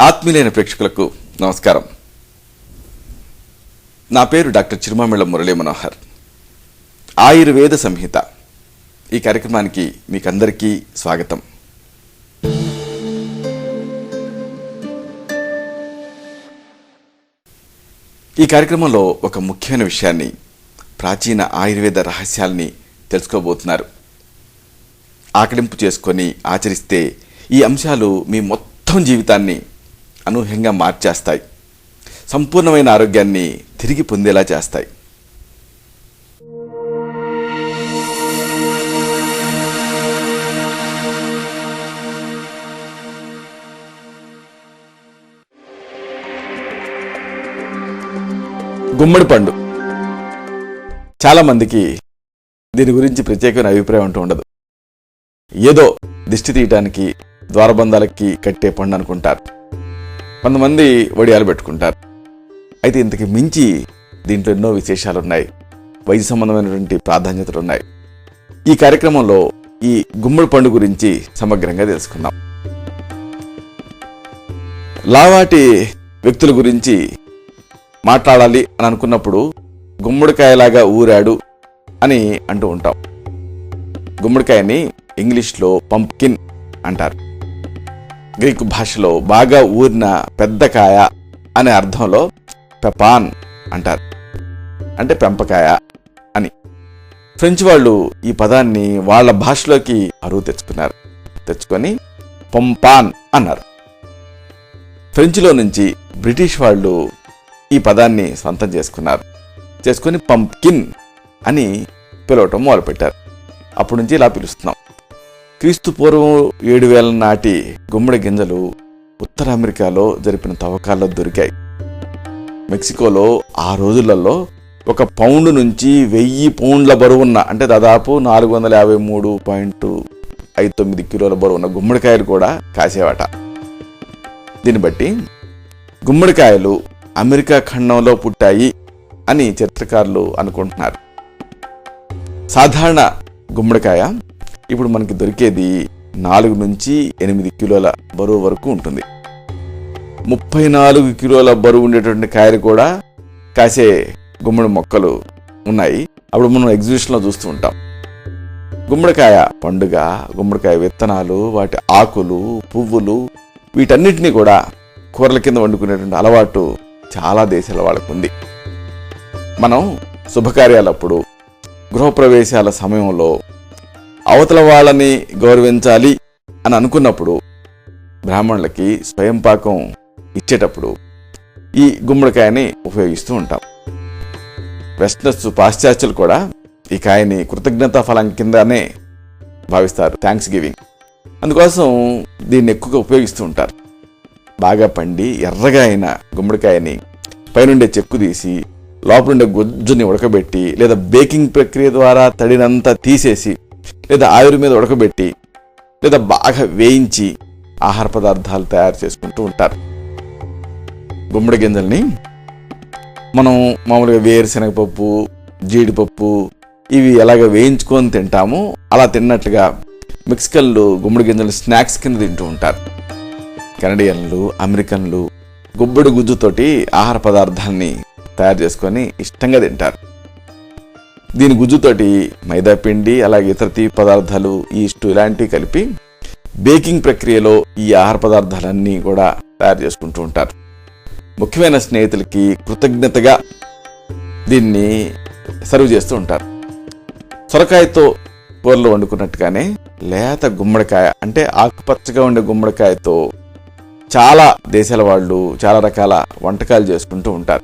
ఆత్మీయులైన ప్రేక్షకులకు నమస్కారం. నా పేరు డాక్టర్ చిరుమామిళ్ళ మురళీ మనోహర్. ఆయుర్వేద సంహిత ఈ కార్యక్రమానికి మీకందరికీ స్వాగతం. ఈ కార్యక్రమంలో ఒక ముఖ్యమైన విషయాన్ని, ప్రాచీన ఆయుర్వేద రహస్యాల్ని తెలుసుకోబోతున్నారు. ఆకలింపు చేసుకొని ఆచరిస్తే ఈ అంశాలు మీ మొత్తం జీవితాన్ని అనూహ్యంగా మార్చేస్తాయి, సంపూర్ణమైన ఆరోగ్యాన్ని తిరిగి పొందేలా చేస్తాయి. గుమ్మడి పండు. చాలా మందికి దీని గురించి ప్రత్యేకమైన అభిప్రాయం అంటూ ఉండదు. ఏదో దిష్టి తీయటానికి, ద్వారబంధాలకి కట్టే పండు అనుకుంటారు. కొంతమంది వడియాలు పెట్టుకుంటారు. అయితే ఇంతకు మించి దీంట్లో ఎన్నో విశేషాలున్నాయి, వైద్య సంబంధమైనటువంటి ప్రాధాన్యతలున్నాయి. ఈ కార్యక్రమంలో ఈ గుమ్మడి పండు గురించి సమగ్రంగా తెలుసుకుందాం. లావాటి వ్యక్తుల గురించి మాట్లాడాలి అని అనుకున్నప్పుడు గుమ్మడికాయలాగా ఊరాడు అని అంటూ ఉంటాం. గుమ్మడికాయని ఇంగ్లీష్లో పంప్కిన్ అంటారు. గ్రీకు భాషలో బాగా ఊరిన పెద్ద కాయ అనే అర్థంలో పెపాన్ అంటారు, అంటే పెంపకాయ అని. ఫ్రెంచ్ వాళ్ళు ఈ పదాన్ని వాళ్ళ భాషలోకి అరువు తెచ్చుకొని పొంపాన్ అన్నారు. ఫ్రెంచ్లో నుంచి బ్రిటిష్ వాళ్ళు ఈ పదాన్ని సొంతం చేసుకొని పంప్కిన్ అని పిలవటం మొదలుపెట్టారు. అప్పటి నుంచి ఇలా పిలుస్తున్నాం. క్రీస్తు పూర్వం 7000 నాటి గుమ్మడి గింజలు ఉత్తర అమెరికాలో జరిపిన తవ్వకాల్లో దొరికాయి. మెక్సికోలో ఆ రోజులలో 1 పౌండ్ నుంచి 1000 పౌండ్ల బరువున్న, అంటే దాదాపు 453.59 కిలోల బరువున్న గుమ్మడికాయలు కూడా కాసేవాట. దీన్ని బట్టి గుమ్మడికాయలు అమెరికా ఖండంలో పుట్టాయి అని చరిత్రకారులు అనుకుంటున్నారు. సాధారణ గుమ్మడికాయ ఇప్పుడు మనకి దొరికేది 4 నుంచి 8 కిలోల బరువు వరకు ఉంటుంది. 34 కిలోల బరువు ఉండేటువంటి కాయలు కూడా కాసే గుమ్మడి మొక్కలు ఉన్నాయి. అప్పుడు మనం ఎగ్జిబిషన్లో చూస్తూ ఉంటాం. గుమ్మడికాయ పండుగ, గుమ్మడికాయ విత్తనాలు, వాటి ఆకులు, పువ్వులు, వీటన్నిటినీ కూడా కూరల కింద వండుకునేటువంటి అలవాటు చాలా దేశాల వాళ్ళకు ఉంది. మనం శుభకార్యాలప్పుడు, గృహప్రవేశాల సమయంలో అవతల వాళ్ళని గౌరవించాలి అని అనుకున్నప్పుడు బ్రాహ్మణులకి స్వయం పాకం ఇచ్చేటప్పుడు ఈ గుమ్మడికాయని ఉపయోగిస్తూ ఉంటాం. వెస్టర్న్స్, పాశ్చాత్యులు కూడా ఈ కాయని కృతజ్ఞతా ఫలం కిందనే భావిస్తారు, థ్యాంక్స్ గివింగ్. అందుకోసం దీన్ని ఎక్కువగా ఉపయోగిస్తూ ఉంటారు. బాగా పండి ఎర్రగా అయిన గుమ్మడికాయని పైనుండే చెక్కు తీసి లోపలుండే గుజ్జుని ఉడకబెట్టి, లేదా బేకింగ్ ప్రక్రియ ద్వారా తడినంతా తీసేసి, లేదా ఆవిరి మీద ఉడకబెట్టి, లేదా బాగా వేయించి ఆహార పదార్థాలు తయారు చేసుకుంటూ ఉంటారు. గుమ్మడి గింజల్ని మనం మామూలుగా వేరుశనగపప్పు, జీడిపప్పు ఇవి ఎలాగ వేయించుకొని తింటామో అలా తిన్నట్లుగా మెక్సికన్లు గుమ్మడి గింజలు స్నాక్స్ కింద తింటూ ఉంటారు. కెనడియన్లు, అమెరికన్లు గుమ్మడి గుజ్జుతోటి ఆహార పదార్థాన్ని తయారు చేసుకొని ఇష్టంగా తింటారు. దీని గుజ్జుతోటి మైదా పిండి, అలాగే ఇతర తీపి పదార్థాలు, ఈస్టు ఇలాంటివి కలిపి బేకింగ్ ప్రక్రియలో ఈ ఆహార పదార్థాలన్నీ కూడా తయారు చేసుకుంటూ ఉంటారు. ముఖ్యమైన స్నేహితులకి కృతజ్ఞతగా దీన్ని సర్వ్ చేస్తూ ఉంటారు. సొరకాయతో కూరలు వండుకున్నట్టుగానే లేత గుమ్మడికాయ, అంటే ఆకుపచ్చగా ఉండే గుమ్మడికాయతో చాలా దేశాల వాళ్ళు చాలా రకాల వంటకాలు చేసుకుంటూ ఉంటారు.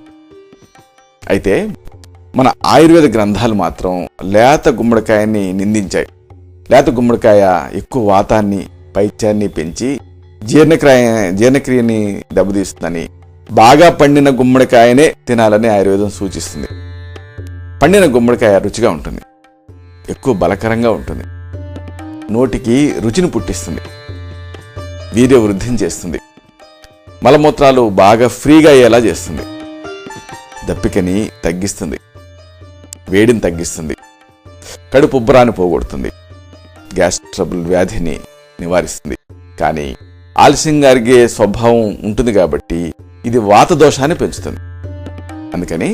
అయితే మన ఆయుర్వేద గ్రంథాలు మాత్రం లేత గుమ్మడికాయని నిందించాయి. లేత గుమ్మడికాయ ఎక్కువ వాతాన్ని, పైత్యాన్ని పెంచి జీర్ణక్రియని దెబ్బతీస్తుందని, బాగా పండిన గుమ్మడికాయనే తినాలని ఆయుర్వేదం సూచిస్తుంది. పండిన గుమ్మడికాయ రుచిగా ఉంటుంది, ఎక్కువ బలకరంగా ఉంటుంది, నోటికి రుచిని పుట్టిస్తుంది, వీర్య వృద్ధిని చేస్తుంది, మలమూత్రాలు బాగా ఫ్రీగా అయ్యేలా చేస్తుంది, దప్పికని తగ్గిస్తుంది, వేడిని తగ్గిస్తుంది, కడుపు ఉబ్బరాన్ని పోగొడుతుంది, గ్యాస్ ట్రబుల్ వ్యాధిని నివారిస్తుంది. కానీ ఆలస్యంగా అరిగే స్వభావం ఉంటుంది కాబట్టి ఇది వాత దోషాన్ని పెంచుతుంది. అందుకని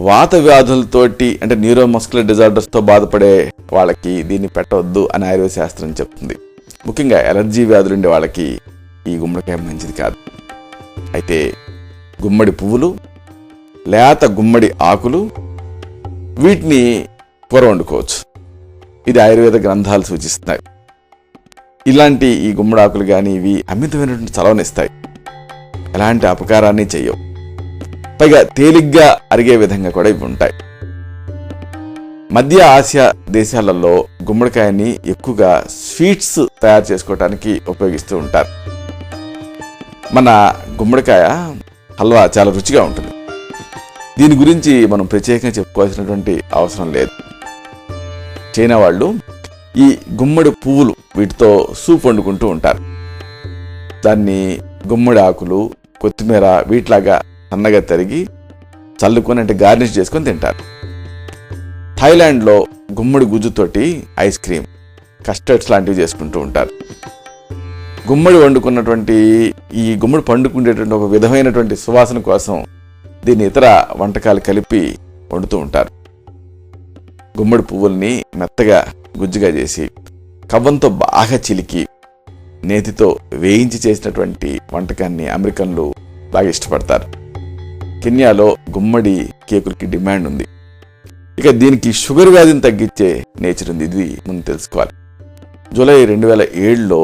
వాత వ్యాధులతోటి అంటే న్యూరోమస్కులర్ డిజార్డర్స్తో బాధపడే వాళ్ళకి దీన్ని పెట్టవద్దు అని ఆయుర్వేద శాస్త్రం చెప్తుంది. ముఖ్యంగా ఎలర్జీ వ్యాధులు ఉండే వాళ్ళకి ఈ గుమ్మడికాయ మంచిది కాదు. అయితే గుమ్మడి పువ్వులు, లేత గుమ్మడి ఆకులు వీటిని కూర వండుకోవచ్చు. ఇది ఆయుర్వేద గ్రంథాలు సూచిస్తున్నాయి. ఇలాంటి ఈ గుమ్మడి ఆకులు కానీ ఇవి అమితమైనటువంటి చలవనిస్తాయి, ఎలాంటి అపకారాన్ని చెయ్యవు. పైగా తేలిగ్గా అరిగే విధంగా కూడా ఇవి ఉంటాయి. మధ్య ఆసియా దేశాలలో గుమ్మడికాయని ఎక్కువగా స్వీట్స్ తయారు చేసుకోవడానికి ఉపయోగిస్తూ ఉంటారు. మన గుమ్మడికాయ హల్వా చాలా రుచిగా ఉంటుంది. దీని గురించి మనం ప్రత్యేకంగా చెప్పుకోవాల్సినటువంటి అవసరం లేదు. చైనా వాళ్ళు ఈ గుమ్మడి పువ్వులు వీటితో సూప్ వండుకుంటూ ఉంటారు. దాన్ని గుమ్మడి ఆకులు, కొత్తిమీర వీటిలాగా సన్నగా తరిగి చల్లుకొని అంటే గార్నిష్ చేసుకొని తింటారు. థాయిలాండ్లో గుమ్మడి గుజ్జుతోటి ఐస్ క్రీమ్, కస్టర్డ్స్ లాంటివి చేసుకుంటూ ఉంటారు. గుమ్మడి వండుకున్నటువంటి ఈ గుమ్మడి పండుకుండేటువంటి ఒక విధమైనటువంటి సువాసన కోసం దీన్ని ఇతర వంటకాలు కలిపి వండుతూ ఉంటారు. గుమ్మడి పువ్వుల్ని మెత్తగా గుజ్జుగా చేసి కవ్వంతో బాగా చిలికి నేతితో వేయించి చేసినటువంటి వంటకాన్ని అమెరికన్లు బాగా ఇష్టపడతారు. కెన్యాలో గుమ్మడి కేకులకి డిమాండ్ ఉంది. ఇక దీనికి షుగర్ వ్యాధిని తగ్గించే నేచర్ ఉంది. ఇది మనం తెలుసుకోవాలి. జూలై 2007లో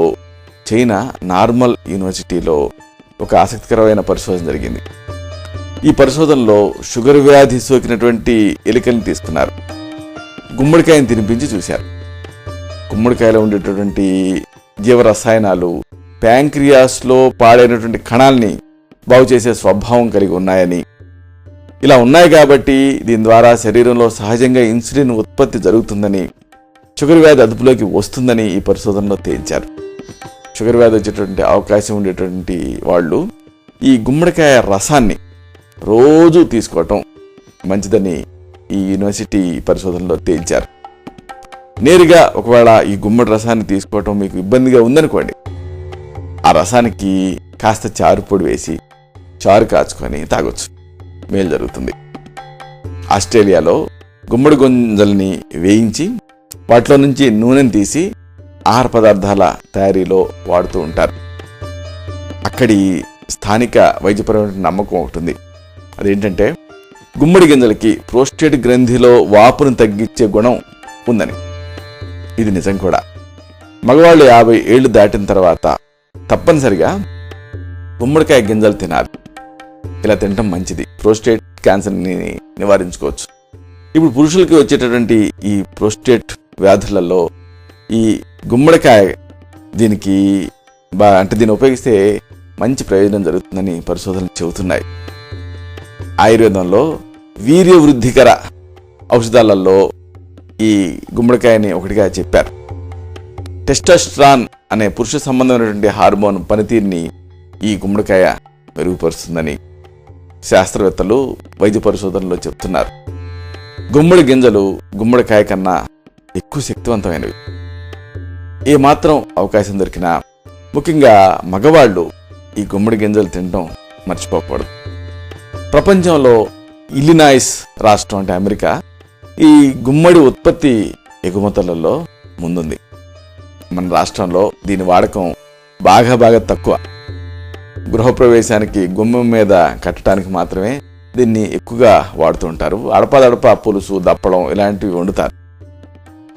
చైనా నార్మల్ యూనివర్సిటీలో ఒక ఆసక్తికరమైన పరిశోధన జరిగింది. ఈ పరిశోధనలో షుగర్ వ్యాధి సోకినటువంటి ఎలుకల్ని తీసుకున్నారు. గుమ్మడికాయని తినిపించి చూశారు. గుమ్మడికాయలో ఉండేటటువంటి జీవరసాయనాలు ప్యాంక్రియాస్లో పాడైనటువంటి కణాల్ని బాగు చేసే స్వభావం కలిగి ఉన్నాయని, ఇలా ఉన్నాయి కాబట్టి దీని ద్వారా శరీరంలో సహజంగా ఇన్సులిన్ ఉత్పత్తి జరుగుతుందని, షుగర్ వ్యాధి అదుపులోకి వస్తుందని ఈ పరిశోధనలో తేల్చారు. షుగర్ వ్యాధి వచ్చేటువంటి అవకాశం ఉండేటువంటి వాళ్ళు ఈ గుమ్మడికాయ రసాన్ని రోజు తీసుకోవటం మంచిదని ఈ యూనివర్సిటీ పరిశోధనలో తేల్చారు. నేరుగా ఒకవేళ ఈ గుమ్మడి రసాన్ని తీసుకోవటం మీకు ఇబ్బందిగా ఉందనుకోండి, ఆ రసానికి కాస్త చారు పొడి వేసి చారు కాచుకొని తాగొచ్చు, మేలు జరుగుతుంది. ఆస్ట్రేలియాలో గుమ్మడి గింజల్ని వేయించి వాటిలో నుంచి నూనెని తీసి ఆహార పదార్థాల తయారీలో వాడుతూ ఉంటారు. అక్కడి స్థానిక వైద్యపరమైన నమ్మకం ఒకటి ఉంది. అదేంటంటే గుమ్మడి గింజలకి ప్రోస్టేట్ గ్రంథిలో వాపును తగ్గించే గుణం ఉందని. ఇది నిజం కూడా. మగవాళ్ళు 50 ఏళ్లు దాటిన తర్వాత తప్పనిసరిగా గుమ్మడికాయ గింజలు తినాలి. ఇలా తినటం మంచిది. ప్రోస్టేట్ క్యాన్సర్ని నివారించుకోవచ్చు. ఇప్పుడు పురుషులకి వచ్చేటటువంటి ఈ ప్రోస్టేట్ వ్యాధులలో ఈ గుమ్మడికాయ దీనికి దీన్ని ఉపయోగిస్తే మంచి ప్రయోజనం జరుగుతుందని పరిశోధనలు చెబుతున్నాయి. ఆయుర్వేదంలో వీర్యవృద్ధికర ఔషధాలలో ఈ గుమ్మడికాయని ఒకటిగా చెప్పారు. టెస్టోస్టెరాన్ అనే పురుష సంబంధమైనటువంటి హార్మోన్ పనితీరుని ఈ గుమ్మడికాయ మెరుగుపరుస్తుందని శాస్త్రవేత్తలు వైద్య పరిశోధనలో చెప్తున్నారు. గుమ్మడి గింజలు గుమ్మడికాయ కన్నా ఎక్కువ శక్తివంతమైనవి. ఏమాత్రం అవకాశం దొరికినా ముఖ్యంగా మగవాళ్ళు ఈ గుమ్మడి గింజలు తినడం మర్చిపోకూడదు. ప్రపంచంలో ఇల్లినాయిస్ రాష్ట్రం అంటే అమెరికా ఈ గుమ్మడి ఉత్పత్తి ఎగుమతులలో ముందుంది. మన రాష్ట్రంలో దీని వాడకం బాగా తక్కువ. గృహప్రవేశానికి గుమ్మం మీద కట్టడానికి మాత్రమే దీన్ని ఎక్కువగా వాడుతూ ఉంటారు. అడపదడప పులుసు, దప్పడం ఇలాంటివి వండుతారు.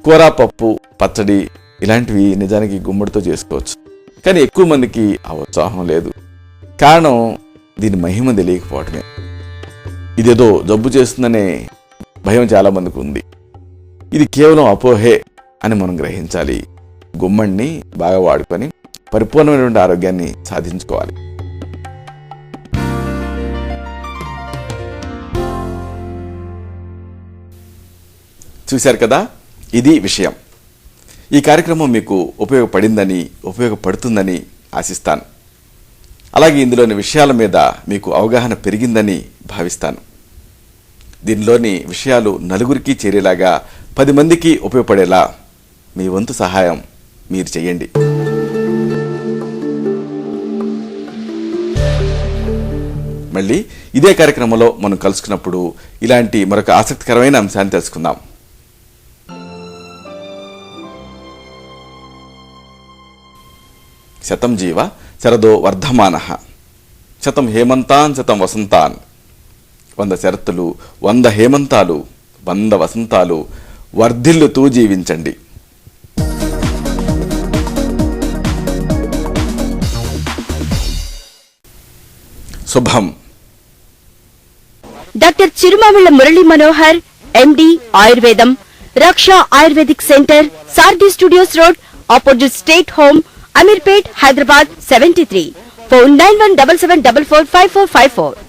కూర, పప్పు, పచ్చడి ఇలాంటివి నిజానికి గుమ్మడితో చేసుకోవచ్చు. కానీ ఎక్కువ మందికి ఆ ఉత్సాహం లేదు. కారణం దీని మహిమ తెలియకపోవటమే. ఇదేదో జబ్బు చేస్తుందనే భయం చాలా మందికి ఉంది. ఇది కేవలం అపోహే అని మనం గ్రహించాలి. గుమ్మడిని బాగా వాడుకొని పరిపూర్ణమైనటువంటి ఆరోగ్యాన్ని సాధించుకోవాలి. చూశారు కదా, ఇది విషయం. ఈ కార్యక్రమం మీకు ఉపయోగపడిందని, ఉపయోగపడుతుందని ఆశిస్తాను. అలాగే ఇందులోని విషయాల మీద మీకు అవగాహన పెరిగిందని భావిస్తాను. దీనిలోని విషయాలు నలుగురికి చేరేలాగా 10 మందికి ఉపయోగపడేలా మీ వంతు సహాయం మీరు చేయండి. మళ్ళీ ఇదే కార్యక్రమంలో మనం కలుసుకున్నప్పుడు ఇలాంటి మరొక ఆసక్తికరమైన అంశాన్ని తెలుసుకుందాం. శతం జీవ శరదో వర్ధమానః, శతం హేమంతాన్ శతం వసంతాన్. 100 శరత్తులు, 100 హేమంతాలు, 100 వసంతాలు వర్ధిల్లుతూ జీవించండి. శుభం. డాక్టర్ చిరుమామిళ్ల మురళీ మనోహర్, ఎండి, ఆయుర్వేదం, Raksha ayurvedic centre, Saradhi studios road, opposite state home, Ameerpet, Hyderabad 73. Phone 9177445454.